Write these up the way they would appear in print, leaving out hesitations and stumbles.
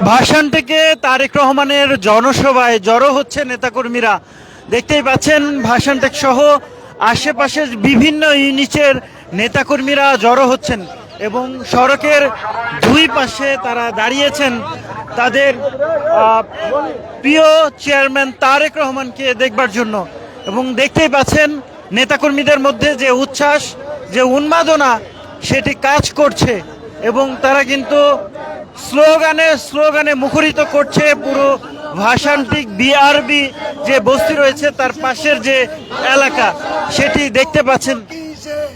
ভাষণ থেকে তারেক রহমানের জনসভায় জড়ো হচ্ছে নেতাকর্মীরা। দেখতেই পাচ্ছেন ভাষণটেক সহ আশেপাশের বিভিন্ন ইউনিটের নেতাকর্মীরা জড়ো হচ্ছেন এবং সড়কের দুই পাশে তারা দাঁড়িয়েছেন তাদের প্রিয় চেয়ারম্যান তারেক রহমানকে দেখবার জন্য। এবং দেখতেই পাচ্ছেন নেতাকর্মীদের মধ্যে যে উচ্ছ্বাস, যে উন্মাদনা সেটি কাজ করছে এবং তারা স্লোগানে স্লোগানে মুখরিত করছে পুরো ভাষান্তিক বিআরবি যে বস্তি রয়েছে তার পাশের যে এলাকা সেটি দেখতে পাচ্ছেন।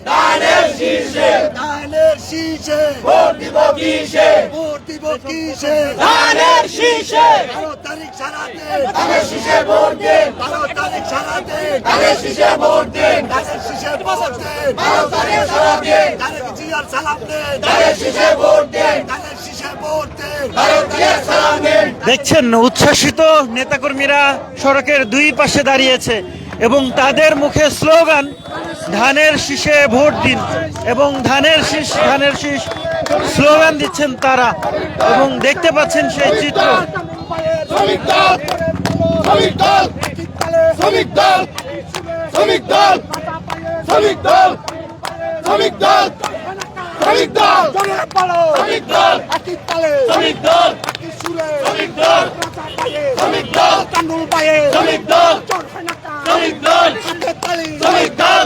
ধানের শীষে ধানের শীষে ভোট দিব কিসে ভোট দিব কিসে ধানের শীষে 12 তারিখ সারাতে ধানের শীষে ভোট দেন 12 তারিখ সারাতে ধানের শীষে ভোট দেন ধানের শীষে ভোট দেন 12 তারিখ সারাতে ধানের জিয়ার সালাম দেন ধানের শীষে ভোট দেন ধানের শীষে ভোট দেন 12 তারিখ সালাম দেন। দেখছেন উচ্ছ্বাসিত নেতাকর্মীরা সড়কের দুই পাশে দাঁড়িয়েছে এবং তাদের মুখে স্লোগান ধানের শীষে ভোট দিন এবং ধানের শীষ স্লোগান দিচ্ছেন তারা এবং দেখতে পাচ্ছেন সেই চিত্র। শ্রমিক দল শ্রমিক দল শ্রমিক দল শ্রমিক দল শ্রমিক দল শ্রমিক দল শ্রমিক দল শ্রমিক দল শ্রমিক দল শ্রমিক দল শ্রমিক দল কান্দুল পায়ে শ্রমিক দল শ্রমিক দল শ্রমিক দল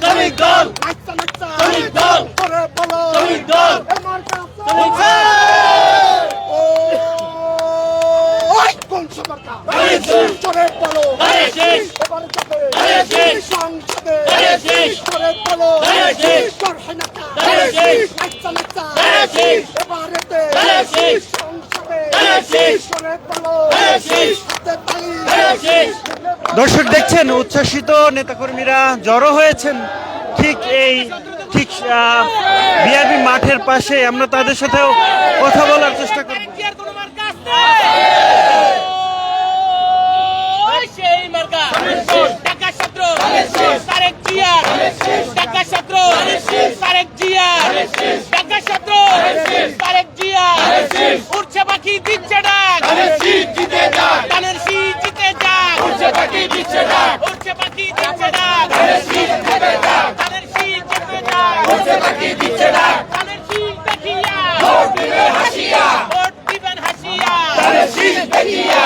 শ্রমিক দল শ্রমিক দল শ্রমিক দল দর্শক দেখছেন উচ্ছ্বাসিত নেতাকর্মীরা জড়ো হয়েছেন ঠিক বিআরবি মাঠের পাশে। আমরা তাদের সাথেও কথা বলার চেষ্টা করব। উঠছে পাখি দিচ্ছে ডাক ধানের শীষ জিতে যাক উঠছে পাখি দিচ্ছে ডাক ধানের শীষ জিতে যাক ধানের শীষ জিতে যাক উঠছে পাখি দিচ্ছে ডাক ধানের শীষ দেখিয়া ভোট দিবেন হাসিয়া ভোট দিবেন হাসিয়া ধানের শীষ দেখিয়া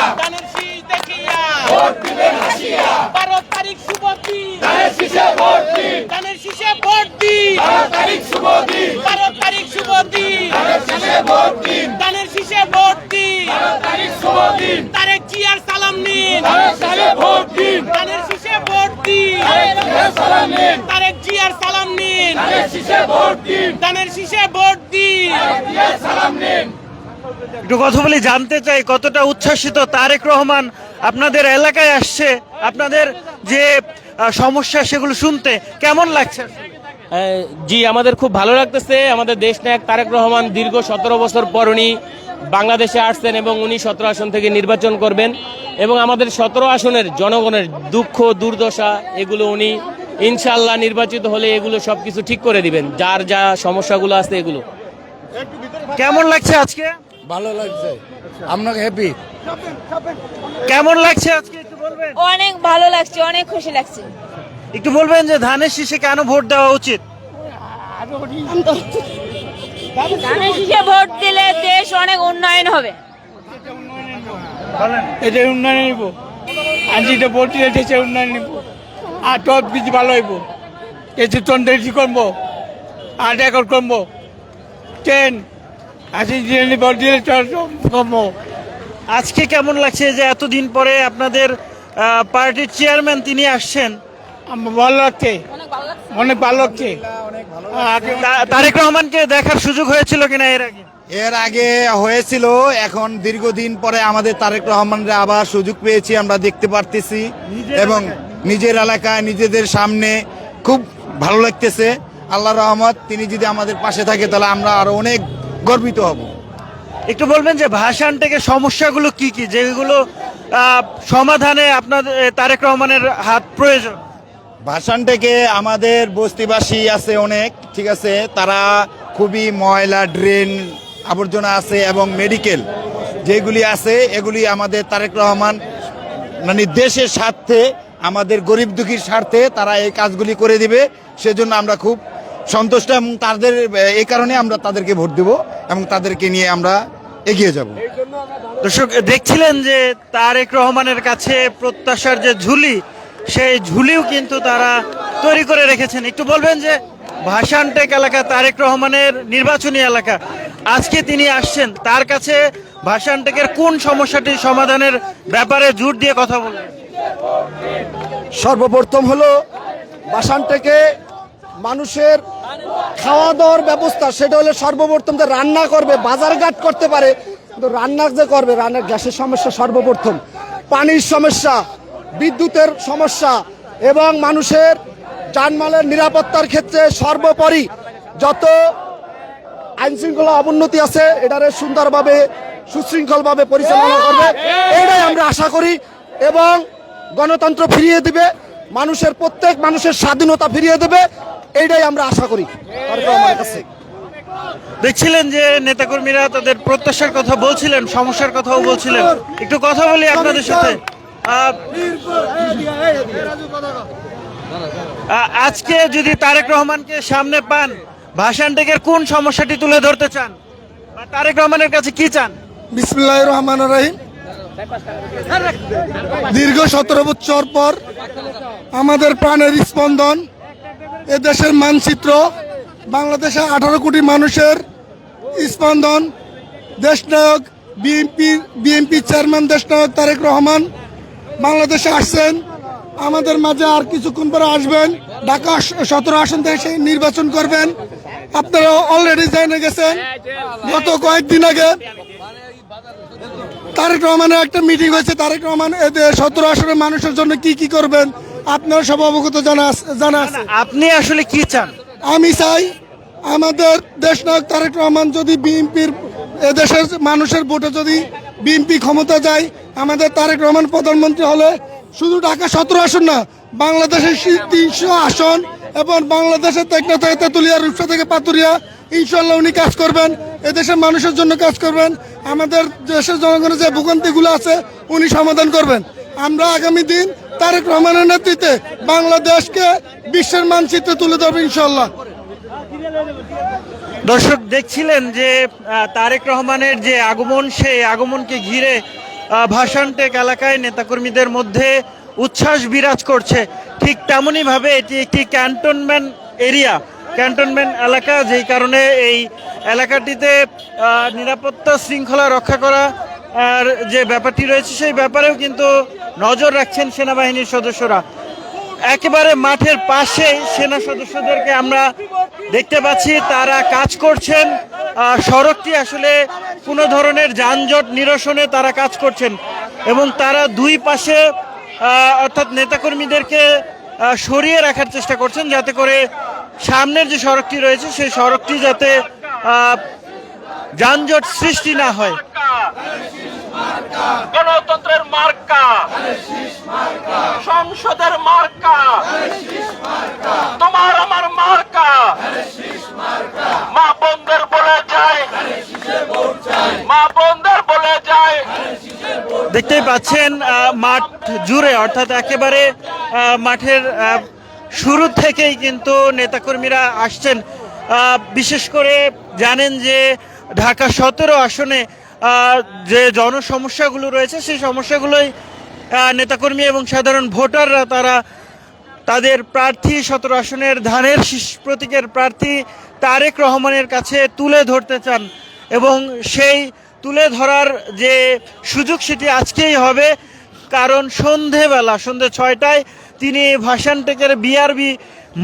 ভোট দিবেন হাসিয়া 12 তারিখ শুভ দিন ধানের শীষে ভোট দিন ধানের শীষে ভোট দিন 12 তারিখ শুভ দিন 12 তারিখ শুভ দিন ধানের শীষে ভোট দিন ধানের শীষে ভোট দিন 12 তারিখ শুভ দিন তারেক জিয়ার সালাম নিন ধানের শীষে ভোট দিন ধানের শীষে ভোট দিন সালাম নিন তারেক জিয়ার সালাম নিন ধানের শীষে ভোট দিন ধানের শীষে ভোট দিন জিয়ার সালাম নিন। একটু কথা বলি, জানতে চাই কতটা উচ্ছ্বাসিত তারেক রহমান আপনাদের এলাকায় আসছে, আপনাদের যে সমস্যা সেগুলো শুনতে কেমন লাগছে? জি, আমাদের খুব ভালো লাগতেছে। আমাদের দেশ নায়ক তারেক রহমান দীর্ঘ 17 বছর পর উনি বাংলাদেশে আসছেন এবং উনি 17 আসন থেকে নির্বাচন করবেন এবং আমাদের 17 আসনের জনগণের দুঃখ দুর্দশা এগুলো উনি ইনশাআল্লাহ নির্বাচিত হলে এগুলো সবকিছু ঠিক করে দিবেন, যার যা সমস্যাগুলো আছে এগুলো। কেমন লাগছে আজকে? ভালো লাগছে, আমরা হ্যাপি। কেমন লাগছে আজকে একটু বলবেন? অনেক ভালো লাগছে, অনেক খুশি লাগছে। একটু বলবেন যে ধানের শীষে কেন ভোট দেওয়া উচিত? ধানের শীষে ভোট দিলে দেশ অনেক উন্নয়ন হবে। এটা উন্নয়ন নিব, আর যেটা ভোট দিলে দেশে উন্নয়ন নিব, আর টপ কিছু ভালো হইব। কিছু তন্ত্রি করবো, আর রেকর্ড করবো, ট্রেন আসি ভোট দিলে কমবো। আজকে কেমন লাগছে যে এতদিন পরে আপনাদের পার্টির চেয়ারম্যান তিনি আসছেন? ভালো লাগছে, অনেক ভালো লাগছে। তারেক রহমানকে দেখার সুযোগ হয়েছিল কিনা এর আগে? এর আগে হয়েছিল, এখন দীর্ঘদিন পরে আমাদের তারেক রহমানরা আবার সুযোগ পেয়েছি, আমরা দেখতে পারতেছি এবং নিজের এলাকায় নিজেদের সামনে খুব ভালো লাগতেছে। আল্লাহ রহমত, তিনি যদি আমাদের পাশে থাকে তাহলে আমরা আরো অনেক গর্বিত হব। একটু বলবেন যে ভাষণ থেকে সমস্যাগুলো কি কি, যেগুলো সমাধানে আপনাদের তারেক রহমানের হাত প্রয়োজন? ভাষণ থেকে আমাদের বস্তিবাসী আছে অনেক, ঠিক আছে, তারা খুবই ময়লা ড্রেন আবর্জনা আছে এবং মেডিকেল যেগুলি আছে এগুলি আমাদের তারেক রহমান মানে দেশের স্বার্থে আমাদের গরিব দুঃখীর স্বার্থে তারা এই কাজগুলি করে দিবে, সেজন্য আমরা খুব সন্তুষ্ট এবং তাদের এই কারণে আমরা তাদেরকে ভোট দেব এবং তাদেরকে নিয়ে আমরা এগিয়ে যাব। দর্শক দেখছিলেন যে তারেক রহমানের কাছে প্রত্যাশার যে ঝুলি, সেই ঝুলিও কিন্তু তারা তৈরি করে রেখেছেন। একটু বলবেন যে ভাষানটেক এলাকা তারেক রহমানের নির্বাচনী এলাকা, আজকে তিনি আসছেন, তার কাছে ভাষানটেকের কোন সমস্যাটি সমাধানের ব্যাপারে জোর দিয়ে কথা বলবেন? সর্বপ্রথম হলো বাসানটেকে মানুষের খাওয়া দাওয়ার ব্যবস্থা, সেটা হলো সর্বপ্রথম যে রান্না করবে, বাজারঘাট করতে পারে, কিন্তু রান্না যে করবে, রান্নার গ্যাসের সমস্যা সর্বপ্রথম, পানির সমস্যা, বিদ্যুতের সমস্যা এবং মানুষের যানমালের নিরাপত্তার ক্ষেত্রে সর্বোপরি যত আইন শৃঙ্খলা অবনতি আছে এটারে সুন্দরভাবে সুশৃঙ্খলভাবে পরিচালনা করবে, এটাই আমরা আশা করি। এবং গণতন্ত্র ফিরিয়ে দিবে, মানুষের প্রত্যেক মানুষের স্বাধীনতা ফিরিয়ে দেবে, এইটাই আমরা আশা করি তারেক রহমানের কাছে। দেখছিলেন যে নেতাকর্মীরা তাদের প্রত্যাশার কথা বলছিলেন, সমস্যার কথাও বলছিলেন। একটু কথা বলি আপনাদের সাথে। আজকে যদি তারেক রহমানকে সামনে পান, ভাষানটেকের কোন সমস্যাটি তুলে ধরতে চান বা তারেক রহমানের কাছে কি চান? বিসমিল্লাহির রহমানির রহিম। দীর্ঘ 17 বছর পর আমাদের প্রাণের স্পন্দন, এ দেশের মানচিত্র, বাংলাদেশে 18 কোটি মানুষের স্পন্দন, দেশনায়ক বিএনপি চেয়ারম্যান দেশনায়ক তারেক রহমান বাংলাদেশে আসছেন। আমাদের মাঝে আর কিছুক্ষণ পরে আসবেন, ঢাকা 17 আসন থেকে সেই নির্বাচন করবেন। আপনারা অলরেডি জেনে গেছেন, গত কয়েকদিন আগে তারেক রহমানের একটা মিটিং হয়েছে। তারেক রহমান 17 আসনের মানুষের জন্য কি কি করবেন আপনারা সব অবগত জানা আছে। আপনি আসলে কি চান? আমি চাই আমাদের দেশনায়ক তারেক রহমান যদি বিএনপির এদেশের মানুষের ভোটে যদি বিএনপি ক্ষমতা যায়, আমাদের তারেক রহমান প্রধানমন্ত্রী হলে শুধু ঢাকা 17 আসন না, বাংলাদেশের 300 আসন এবং বাংলাদেশের টেকনা থেকে তেঁতুলিয়া, রূপসা থেকে পাতুরিয়া, ইনশাল্লাহ উনি কাজ করবেন, এদেশের মানুষের জন্য কাজ করবেন। আমাদের দেশের জনগণের যে ভোগান্তিগুলো আছে উনি সমাধান করবেন। আমরা আগামী দিন তারেক রহমানের নেতৃত্বে বাংলাদেশকে বিশ্বের মানচিত্রে তুলে ধরবো ইনশাল্লাহ। দর্শক দেখছিলেন যে তারেক রহমানের যে আগমন, সেই আগমনকে ঘিরে ভাষানটেক এলাকায় নেতাকর্মীদের মধ্যে উচ্ছ্বাস বিরাজ করছে। ঠিক তেমনই ভাবে এটি একটি ক্যান্টনমেন্ট এরিয়া, ক্যান্টনমেন্ট এলাকা, যেই কারণে এই এলাকাটিতে নিরাপত্তা শৃঙ্খলা রক্ষা করা আর যে ব্যাপারটি রয়েছে সেই ব্যাপারেও কিন্তু নজর রাখছেন সেনাবাহিনীর সদস্যরা। একেবারে মাঠের পাশে সেনা সদস্যদেরকে আমরা দেখতে পাচ্ছি, তারা কাজ করছেন। সড়কটি আসলে কোনো ধরনের যানজট নিরসনে তারা কাজ করছেন এবং তারা দুই পাশে অর্থাৎ নেতাকর্মীদেরকে সরিয়ে রাখার চেষ্টা করছেন, যাতে করে সামনের যে সড়কটি রয়েছে সেই সড়কটি যাতে যানজট সৃষ্টি না হয়। গণতন্ত্রের মার্কা, সংসদের মার্কা, তোমার আমার মার্কা, মা বোনদের বলে যায়, মা বোনদের বলে যায়। দেখতেই পাচ্ছেন মাঠ জুড়ে, অর্থাৎ একেবারে মাঠের শুরু থেকেই কিন্তু নেতাকর্মীরা আসছেন। বিশেষ করে জানেন যে ঢাকা 17 আসনে যে জনসমস্যাগুলো রয়েছে সেই সমস্যাগুলোই নেতাকর্মী এবং সাধারণ ভোটাররা তারা তাদের প্রার্থী 17 আসনের ধানের শীষ প্রতীকের প্রার্থী তারেক রহমানের কাছে তুলে ধরতে চান এবং সেই তুলে ধরার যে সুযোগ সেটি আজকেই হবে। কারণ সন্ধে 6টায় তিনি ভাষানটেকের বিআরবি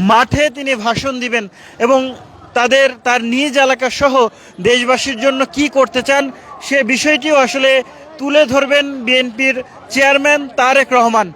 মাঠে তিনি ভাষণ দিবেন এবং তার নিজ এলাকা সহ দেশবাসীর জন্য কি করতে চান সে বিষয়টিও আসলে তুলে ধরবেন বিএনপির চেয়ারম্যান তারেক রহমান।